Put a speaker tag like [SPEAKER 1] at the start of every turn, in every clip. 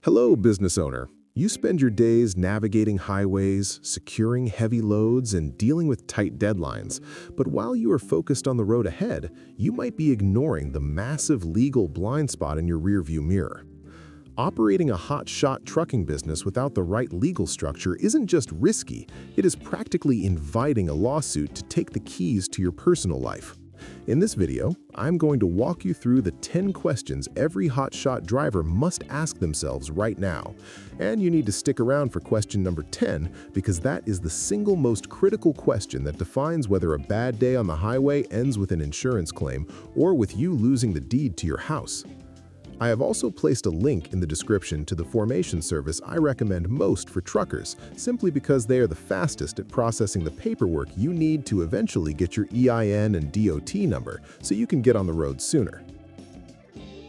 [SPEAKER 1] Hello, business owner. You spend your days navigating highways, securing heavy loads, and dealing with tight deadlines. But while you are focused on the road ahead, you might be ignoring the massive legal blind spot in your rearview mirror. Operating a hotshot trucking business without the right legal structure isn't just risky, it is practically inviting a lawsuit to take the keys to your personal life. In this video, I'm going to walk you through the 10 questions every hotshot driver must ask themselves right now. And you need to stick around for question number 10 because that is the single most critical question that defines whether a bad day on the highway ends with an insurance claim or with you losing the deed to your house. I have also placed a link in the description to the formation service I recommend most for truckers, simply because they are the fastest at processing the paperwork you need to eventually get your EIN and DOT number so you can get on the road sooner.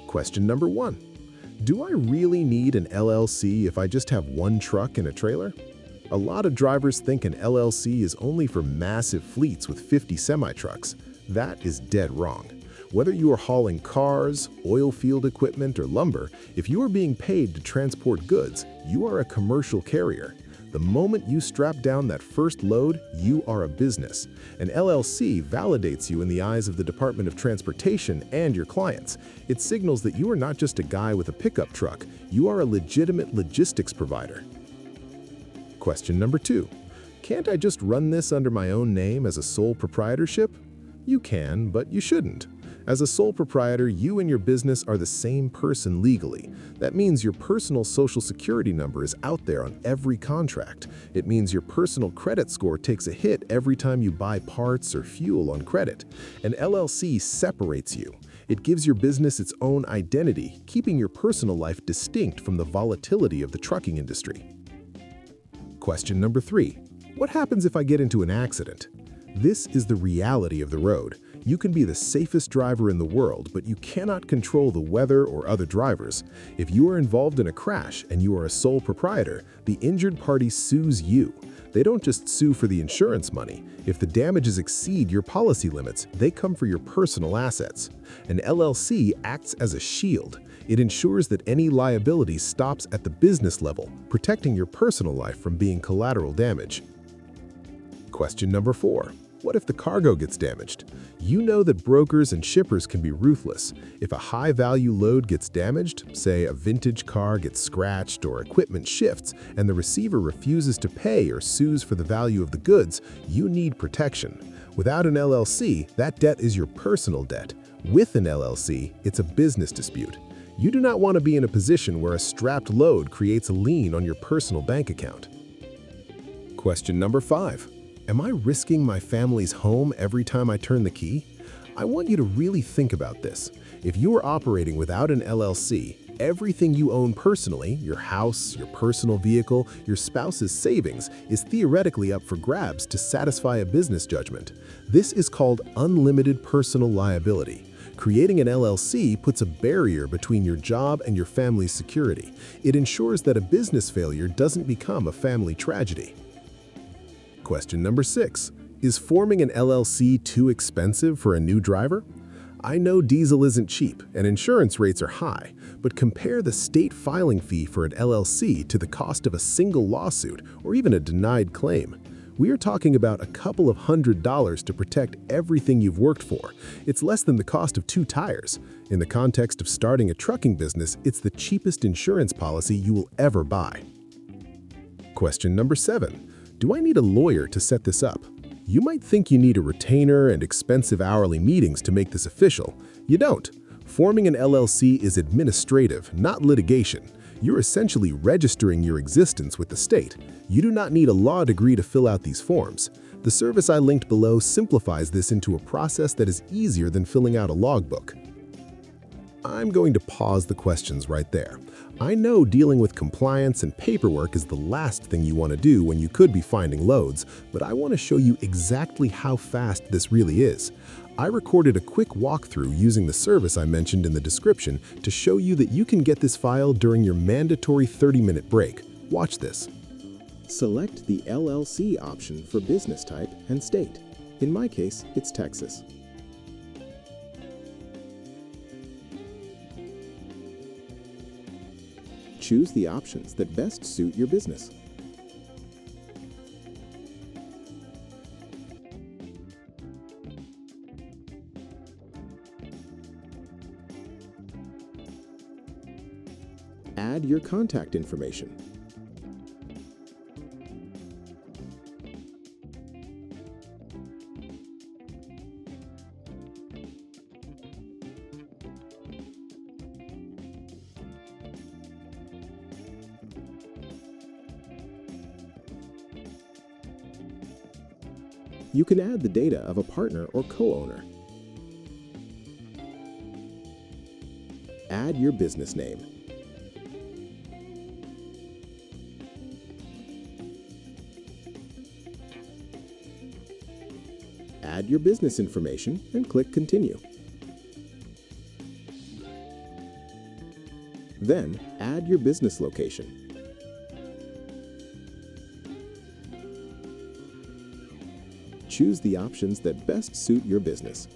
[SPEAKER 1] Question number 1. Do I really need an LLC if I just have one truck and a trailer? A lot of drivers think an LLC is only for massive fleets with 50 semi-trucks. That is dead wrong. Whether you are hauling cars, oil field equipment, or lumber, if you are being paid to transport goods, you are a commercial carrier. The moment you strap down that first load, you are a business. An LLC validates you in the eyes of the Department of Transportation and your clients. It signals that you are not just a guy with a pickup truck, you are a legitimate logistics provider. Question number 2. Can't I just run this under my own name as a sole proprietorship? You can, but you shouldn't. As a sole proprietor, you and your business are the same person legally. That means your personal social security number is out there on every contract. It means your personal credit score takes a hit every time you buy parts or fuel on credit. An LLC separates you. It gives your business its own identity, keeping your personal life distinct from the volatility of the trucking industry. Question number 3. What happens if I get into an accident? This is the reality of the road. You can be the safest driver in the world, but you cannot control the weather or other drivers. If you are involved in a crash and you are a sole proprietor, the injured party sues you. They don't just sue for the insurance money. If the damages exceed your policy limits, they come for your personal assets. An LLC acts as a shield. It ensures that any liability stops at the business level, protecting your personal life from being collateral damage. Question number 4. What if the cargo gets damaged? You know that brokers and shippers can be ruthless. If a high-value load gets damaged, say a vintage car gets scratched or equipment shifts, and the receiver refuses to pay or sues for the value of the goods, you need protection. Without an LLC, that debt is your personal debt. With an LLC, it's a business dispute. You do not want to be in a position where a strapped load creates a lien on your personal bank account. Question number 5. Am I risking my family's home every time I turn the key? I want you to really think about this. If you are operating without an LLC, everything you own personally, your house, your personal vehicle, your spouse's savings, is theoretically up for grabs to satisfy a business judgment. This is called unlimited personal liability. Creating an LLC puts a barrier between your job and your family's security. It ensures that a business failure doesn't become a family tragedy. Question number 6. Is forming an LLC too expensive for a new driver? I know diesel isn't cheap and insurance rates are high, but compare the state filing fee for an LLC to the cost of a single lawsuit or even a denied claim. We are talking about a couple of $100s to protect everything you've worked for. It's less than the cost of 2 tires. In the context of starting a trucking business, it's the cheapest insurance policy you will ever buy. Question number 7. Do I need a lawyer to set this up? You might think you need a retainer and expensive hourly meetings to make this official. You don't. Forming an LLC is administrative, not litigation. You're essentially registering your existence with the state. You do not need a law degree to fill out these forms. The service I linked below simplifies this into a process that is easier than filling out a logbook. I'm going to pause the questions right there. I know dealing with compliance and paperwork is the last thing you want to do when you could be finding loads, but I want to show you exactly how fast this really is. I recorded a quick walkthrough using the service I mentioned in the description to show you that you can get this file during your mandatory 30-minute break. Watch this. Select the LLC option for business type and state. In my case, it's Texas. Choose the options that best suit your business. Add your contact information. You can add the data of a partner or co-owner. Add your business name. Add your business information and click Continue. Then, add your business location. Choose the options that best suit your business.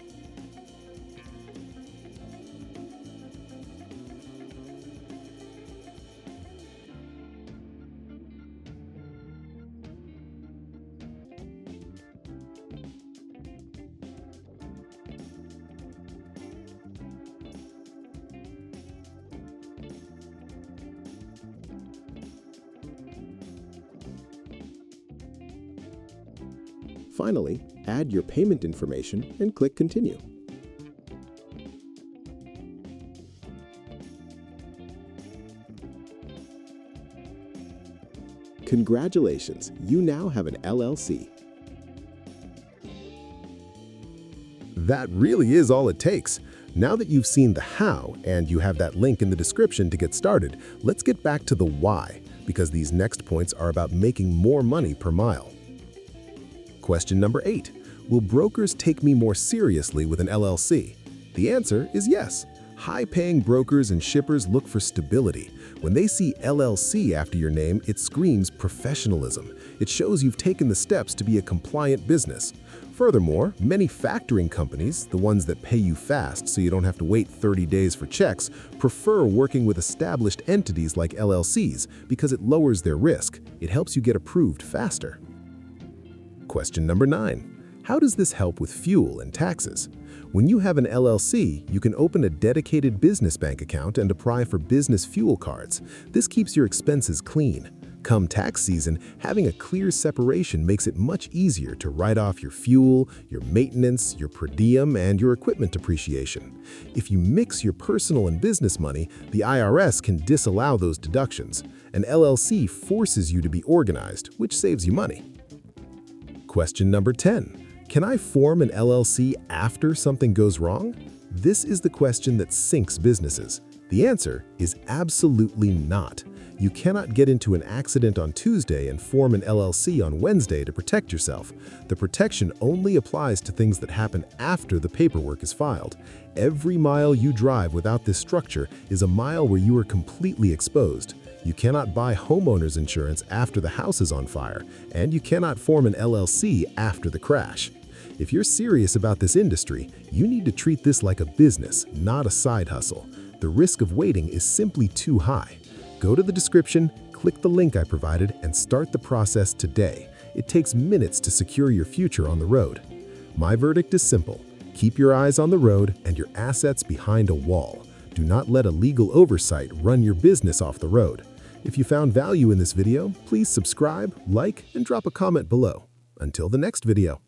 [SPEAKER 1] Finally, add your payment information and click Continue. Congratulations, you now have an LLC. That really is all it takes. Now that you've seen the how and you have that link in the description to get started, let's get back to the why, because these next points are about making more money per mile. Question number 8. Will brokers take me more seriously with an LLC? The answer is yes. High-paying brokers and shippers look for stability. When they see LLC after your name, it screams professionalism. It shows you've taken the steps to be a compliant business. Furthermore, many factoring companies, the ones that pay you fast so you don't have to wait 30 days for checks, prefer working with established entities like LLCs because it lowers their risk. It helps you get approved faster. Question number 9. How does this help with fuel and taxes? When you have an LLC, you can open a dedicated business bank account and apply for business fuel cards. This keeps your expenses clean. Come tax season, having a clear separation makes it much easier to write off your fuel, your maintenance, your per diem, and your equipment depreciation. If you mix your personal and business money, the IRS can disallow those deductions. An LLC forces you to be organized, which saves you money. Question number 10. Can I form an LLC after something goes wrong? This is the question that sinks businesses. The answer is absolutely not. You cannot get into an accident on Tuesday and form an LLC on Wednesday to protect yourself. The protection only applies to things that happen after the paperwork is filed. Every mile you drive without this structure is a mile where you are completely exposed. You cannot buy homeowners insurance after the house is on fire, and you cannot form an LLC after the crash. If you're serious about this industry, you need to treat this like a business, not a side hustle. The risk of waiting is simply too high. Go to the description, click the link I provided, and start the process today. It takes minutes to secure your future on the road. My verdict is simple. Keep your eyes on the road and your assets behind a wall. Do not let a legal oversight run your business off the road. If you found value in this video, please subscribe, like, and drop a comment below. Until the next video.